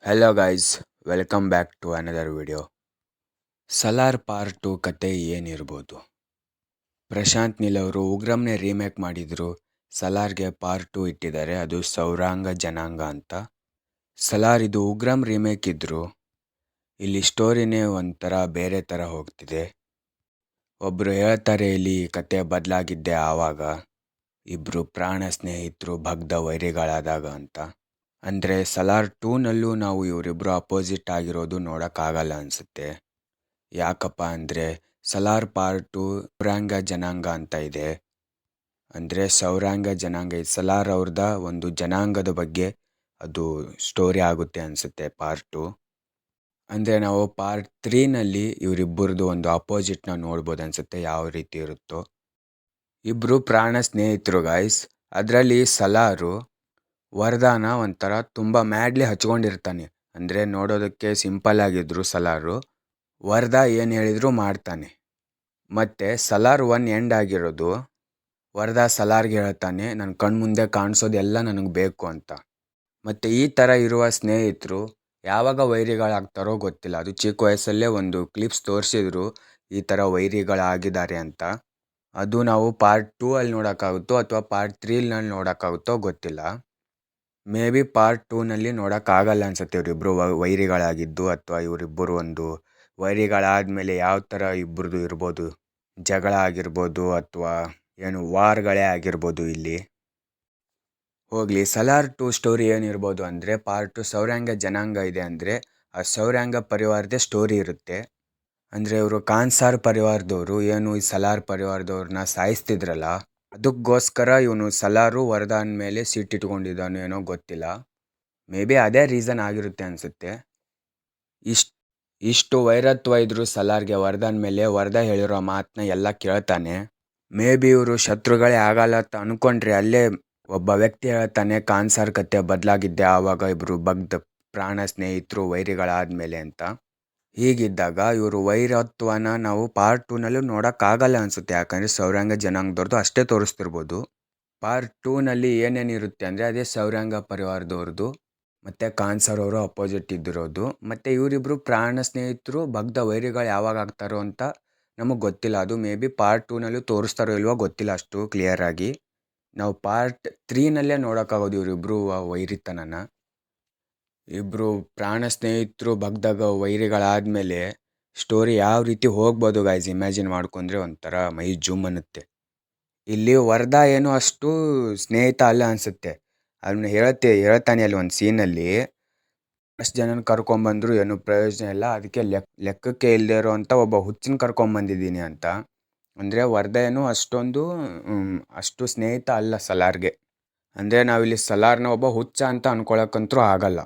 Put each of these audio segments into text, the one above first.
Hello guys, welcome back to another video. Salaar part 2 ಕತೆ ಏನಿರ್ಬೋದು? ಪ್ರಶಾಂತ್ ನೀಲ್ ಅವರು ಉಗ್ರಂನೇ ರೀಮೇಕ್ ಮಾಡಿದ್ರು. ಸಲಾರ್ಗೆ ಪಾರ್ಟ್ 2 ಇಟ್ಟಿದ್ದಾರೆ, ಅದು ಸೌರಾಂಗ ಜನಾಂಗ ಅಂತ. ಸಲಾರ್ ಇದು ಉಗ್ರಂ ರೀಮೇಕ್ ಇದ್ರು ಇಲ್ಲಿ ಸ್ಟೋರಿನೇ ಒಂಥರ ಬೇರೆ ಥರ ಹೋಗ್ತಿದೆ. ಒಬ್ಬರು ಹೇಳ್ತಾರೆ ಇಲ್ಲಿ ಕತೆ ಬದಲಾಗಿದ್ದೆ ಆವಾಗ ಇಬ್ಬರು ಪ್ರಾಣ ಸ್ನೇಹಿತರು ಭಗ್ಧ ವೈರಿಗಳಾದಾಗ ಅಂತ. ಅಂದರೆ ಸಲಾರ್ 2ನಲ್ಲೂ ನಾವು ಇವರಿಬ್ಬರು ಅಪೋಸಿಟ್ ಆಗಿರೋದು ನೋಡೋಕ್ಕಾಗಲ್ಲ ಅನಿಸುತ್ತೆ. ಯಾಕಪ್ಪ ಅಂದರೆ ಸಲಾರ್ ಪಾರ್ಟ್ 2 ಸೌರಾಂಗ ಜನಾಂಗ ಅಂತ ಇದೆ. ಅಂದರೆ ಸೌರಾಂಗ ಜನಾಂಗ ಸಲಾರ್ ಅವ್ರದ ಒಂದು ಜನಾಂಗದ ಬಗ್ಗೆ ಅದು ಸ್ಟೋರಿ ಆಗುತ್ತೆ ಅನಿಸುತ್ತೆ ಪಾರ್ಟ್ 2. ಅಂದರೆ ನಾವು ಪಾರ್ಟ್ 3ನಲ್ಲಿ ಇವರಿಬ್ಬರದು ಒಂದು ಅಪೋಸಿಟ್ನ ನೋಡ್ಬೋದು ಅನಿಸುತ್ತೆ, ಯಾವ ರೀತಿ ಇರುತ್ತೋ. ಇಬ್ಬರು ಪ್ರಾಣ ಸ್ನೇಹಿತರು ಗಾಯ್ಸ್. ಅದರಲ್ಲಿ ಸಲಾರು ವರದಾನ ಒಂಥರ ತುಂಬ ಮ್ಯಾಡ್ಲಿ ಹಚ್ಕೊಂಡಿರ್ತಾನೆ. ಅಂದರೆ ನೋಡೋದಕ್ಕೆ ಸಿಂಪಲ್ ಆಗಿದ್ರು ಸಲಾರು, ವರದಾ ಏನು ಹೇಳಿದ್ರು ಮಾಡ್ತಾನೆ. ಮತ್ತು ಸಲಾರ್ 1 ಎಂಡ್ ಆಗಿರೋದು ವರದಾ ಸಲಾರ್ಗೆ ಹೇಳ್ತಾನೆ, ನನ್ನ ಕಣ್ಮುಂದೆ ಕಾಣಿಸೋದೆಲ್ಲ ನನಗೆ ಬೇಕು ಅಂತ. ಮತ್ತು ಈ ಥರ ಇರುವ ಸ್ನೇಹಿತರು ಯಾವಾಗ ವೈರಿಗಳಾಗ್ತಾರೋ ಗೊತ್ತಿಲ್ಲ. ಅದು ಚಿಕ್ಕ ವಯಸ್ಸಲ್ಲೇ ಒಂದು ಕ್ಲಿಪ್ಸ್ ತೋರಿಸಿದ್ರು ಈ ಥರ ವೈರಿಗಳಾಗಿದ್ದಾರೆ ಅಂತ. ಅದು ನಾವು ಪಾರ್ಟ್ 2ಅಲ್ಲಿ ನೋಡೋಕ್ಕಾಗುತ್ತೋ ಅಥವಾ ಪಾರ್ಟ್ 3ನಲ್ಲಿ ನೋಡೋಕ್ಕಾಗುತ್ತೋ ಗೊತ್ತಿಲ್ಲ. ಮೇ ಬಿ ಪಾರ್ಟ್ 2ನಲ್ಲಿ ನೋಡೋಕ್ಕಾಗಲ್ಲ ಅನಿಸುತ್ತೆ ಇವರಿಬ್ಬರು ವೈರಿಗಳಾಗಿದ್ದು, ಅಥವಾ ಇವರಿಬ್ಬರು ಒಂದು ವೈರಿಗಳಾದಮೇಲೆ ಯಾವ ಥರ ಇಬ್ಬರದು ಇರ್ಬೋದು, ಜಗಳ ಆಗಿರ್ಬೋದು ಅಥವಾ ಏನು ವಾರ್ಗಳೇ ಆಗಿರ್ಬೋದು. ಇಲ್ಲಿ ಹೋಗಲಿ, ಸಲಾರ್ 2 ಸ್ಟೋರಿ ಏನಿರ್ಬೋದು ಅಂದರೆ ಪಾರ್ಟ್ 2 ಸೌರಾಂಗ ಜನಾಂಗ ಇದೆ ಅಂದರೆ ಆ ಸೌರಾಂಗ ಪರಿವಾರದ ಸ್ಟೋರಿ ಇರುತ್ತೆ. ಅಂದರೆ ಇವರು ಕಾನ್ಸಾರ್ ಪರಿವಾರದವರು ಏನು ಈ ಸಲಾರ್ ಪರಿವಾರದವ್ರನ್ನ ಸಾಯಿಸ್ತಿದ್ರಲ್ಲ, ಅದಕ್ಕೋಸ್ಕರ ಇವನು ಸಲಾರು ವರದಾನ್ ಮೇಲೆ ಸಿಟ್ಟಿಟ್ಕೊಂಡಿದ್ದಾನೋ ಏನೋ ಗೊತ್ತಿಲ್ಲ. ಮೇ ಬಿ ಅದೇ ರೀಸನ್ ಆಗಿರುತ್ತೆ ಅನಿಸುತ್ತೆ. ಇಷ್ಟು ವೈರತ್ವ ಇದ್ರು ಸಲಾರ್ಗೆ ವರದಾನ್ ಮೇಲೆ. ವರದಾ ಹೇಳಿರೋ ಮಾತನ್ನ ಎಲ್ಲ ಕೇಳ್ತಾನೆ. ಮೇ ಬಿ ಇವರು ಶತ್ರುಗಳೇ ಆಗಲ್ಲ ಅಂತ ಅಂದ್ಕೊಂಡ್ರೆ ಅಲ್ಲೇ ಒಬ್ಬ ವ್ಯಕ್ತಿ ಹೇಳ್ತಾನೆ ಕಾನ್ಸಾರ್ ಕತೆ ಬದಲಾಗಿದ್ದೆ ಆವಾಗ ಇಬ್ಬರು ಭಗ್ಧ ಪ್ರಾಣ ಸ್ನೇಹಿತರು ವೈರಿಗಳಾದ್ಮೇಲೆ ಅಂತ. ಹೀಗಿದ್ದಾಗ ಇವರು ವೈರತ್ವನ ನಾವು ಪಾರ್ಟ್ 2ನಲ್ಲೂ ನೋಡೋಕ್ಕಾಗಲ್ಲ ಅನಿಸುತ್ತೆ, ಯಾಕಂದರೆ ಸೌರಾಂಗ ಜನಾಂಗದವ್ರದ್ದು ಅಷ್ಟೇ ತೋರಿಸ್ತಿರ್ಬೋದು. ಪಾರ್ಟ್ 2ನಲ್ಲಿ ಏನೇನಿರುತ್ತೆ ಅಂದರೆ ಅದೇ ಸೌರಾಂಗ ಪರಿವಾರದವ್ರದ್ದು ಮತ್ತು ಕಾನ್ಸರ್ ಅವರು ಅಪೋಸಿಟ್ ಇದ್ದಿರೋದು. ಮತ್ತು ಇವರಿಬ್ಬರು ಪ್ರಾಣ ಸ್ನೇಹಿತರು ಭಗ್ಧ ವೈರಿಗಳು ಯಾವಾಗ ಆಗ್ತಾರೋ ಅಂತ ನಮಗೆ ಗೊತ್ತಿಲ್ಲ. ಅದು ಮೇ ಬಿ ಪಾರ್ಟ್ 2ನಲ್ಲೂ ತೋರಿಸ್ತಾರೋ ಇಲ್ವೋ ಗೊತ್ತಿಲ್ಲ ಅಷ್ಟು ಕ್ಲಿಯರಾಗಿ. ನಾವು ಪಾರ್ಟ್ 3ನಲ್ಲೇ ನೋಡೋಕ್ಕಾಗೋದು ಇವರಿಬ್ಬರು ವೈರಿತನನ. ಇಬ್ಬರು ಪ್ರಾಣ ಸ್ನೇಹಿತರು ಭಗ್ಧ ವೈರಿಗಳಾದಮೇಲೆ ಸ್ಟೋರಿ ಯಾವ ರೀತಿ ಹೋಗ್ಬೋದು ಗಾಯ್ಸ್, ಇಮ್ಯಾಜಿನ್ ಮಾಡ್ಕೊಂಡ್ರೆ ಒಂಥರ ಮೈ ಜುಮ್ ಅನ್ನುತ್ತೆ. ಇಲ್ಲಿ ವರದಾ ಏನು ಅಷ್ಟು ಸ್ನೇಹಿತ ಅಲ್ಲ ಅನಿಸುತ್ತೆ. ಅದನ್ನ ಹೇಳ್ತಾನೆ ಅಲ್ಲಿ ಒಂದು ಸೀನಲ್ಲಿ, ಅಷ್ಟು ಜನನ ಕರ್ಕೊಂಬಂದ್ರು ಏನು ಪ್ರಯೋಜನ ಇಲ್ಲ, ಅದಕ್ಕೆ ಲೆಕ್ಕಕ್ಕೆ ಇಲ್ಲದೆ ಇರೋವಂಥ ಒಬ್ಬ ಹುಚ್ಚನ ಕರ್ಕೊಂಬಂದಿದ್ದೀನಿ ಅಂತ. ಅಂದರೆ ವರದಾ ಏನು ಅಷ್ಟು ಸ್ನೇಹಿತ ಅಲ್ಲ ಸಲಾರ್ಗೆ. ಅಂದರೆ ನಾವಿಲ್ಲಿ ಸಲಾರ್ನ ಒಬ್ಬ ಹುಚ್ಚ ಅಂತ ಅಂದ್ಕೊಳಕ್ಕಂತೂ ಆಗಲ್ಲ.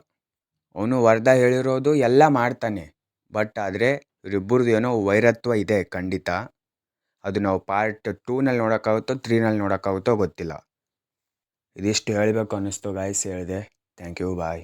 ಅವನು ವರದಾ ಹೇಳಿರೋದು ಎಲ್ಲ ಮಾಡ್ತಾನೆ, ಬಟ್ ಆದರೆ ಇವರಿಬ್ಬರದು ಏನೋ ವೈರತ್ವ ಇದೆ ಖಂಡಿತ. ಅದು ನಾವು ಪಾರ್ಟ್ 2ನಲ್ಲಿ ನೋಡೋಕ್ಕಾಗುತ್ತೋ 3ನಲ್ಲಿ ನೋಡೋಕ್ಕಾಗುತ್ತೋ ಗೊತ್ತಿಲ್ಲ. ಇದಿಷ್ಟು ಹೇಳಬೇಕು ಅನ್ನಿಸ್ತು ಗಾಯ್ಸ್, ಹೇಳಿದೆ. Thank you, bye.